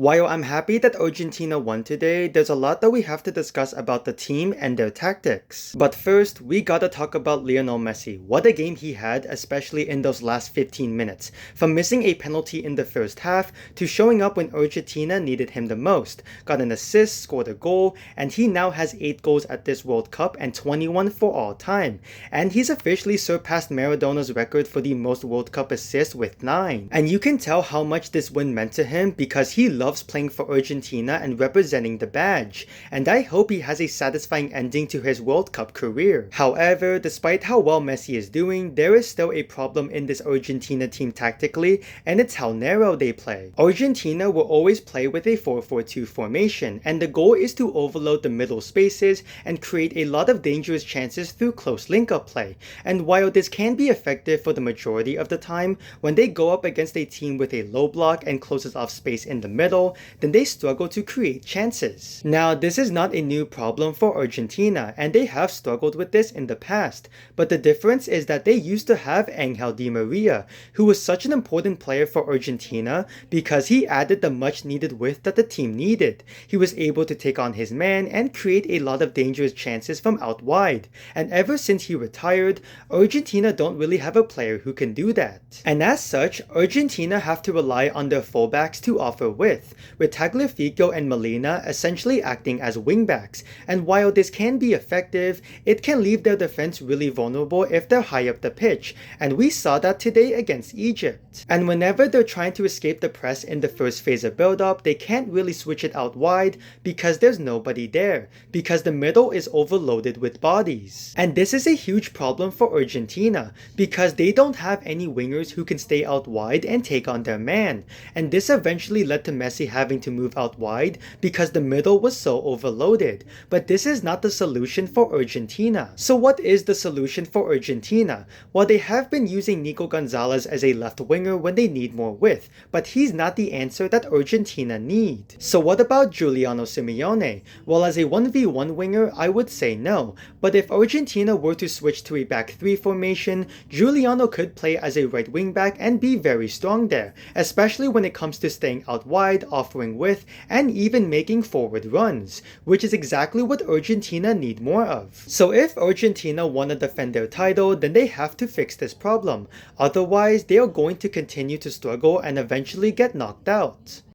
While I'm happy that Argentina won today, there's a lot that we have to discuss about the team and their tactics. But first, we gotta talk about Lionel Messi. What a game he had, especially in those last 15 minutes. From missing a penalty in the first half to showing up when Argentina needed him the most. Got an assist, scored a goal, and he now has 8 goals at this World Cup and 21 for all time. And he's officially surpassed Maradona's record for the most World Cup assists with 9. And you can tell how much this win meant to him because he loves playing for Argentina and representing the badge, and I hope he has a satisfying ending to his World Cup career. However, despite how well Messi is doing, there is still a problem in this Argentina team tactically, and it's how narrow they play. Argentina will always play with a 4-4-2 formation, and the goal is to overload the middle spaces and create a lot of dangerous chances through close link-up play. And while this can be effective for the majority of the time, when they go up against a team with a low block and closes off space in the middle, then they struggle to create chances. Now, this is not a new problem for Argentina, and they have struggled with this in the past, but the difference is that they used to have Angel Di Maria, who was such an important player for Argentina because he added the much needed width that the team needed. He was able to take on his man and create a lot of dangerous chances from out wide, and ever since he retired, Argentina don't really have a player who can do that. And as such, Argentina have to rely on their fullbacks to offer width, with Tagliafico and Molina essentially acting as wingbacks, and while this can be effective, it can leave their defense really vulnerable if they're high up the pitch, and we saw that today against Egypt. And whenever they're trying to escape the press in the first phase of build-up, they can't really switch it out wide because there's nobody there, because the middle is overloaded with bodies. And this is a huge problem for Argentina, because they don't have any wingers who can stay out wide and take on their man, and this eventually led to Messi having to move out wide because the middle was so overloaded. But this is not the solution for Argentina. So what is the solution for Argentina? Well, they have been using Nico Gonzalez as a left winger when they need more width, but he's not the answer that Argentina need. So what about Giuliano Simeone? Well, as a 1v1 winger, I would say no, but if Argentina were to switch to a back 3 formation, Giuliano could play as a right wing back and be very strong there, especially when it comes to staying out wide, offering width, and even making forward runs, which is exactly what Argentina need more of. So if Argentina want to defend their title, then they have to fix this problem. Otherwise, they are going to continue to struggle and eventually get knocked out.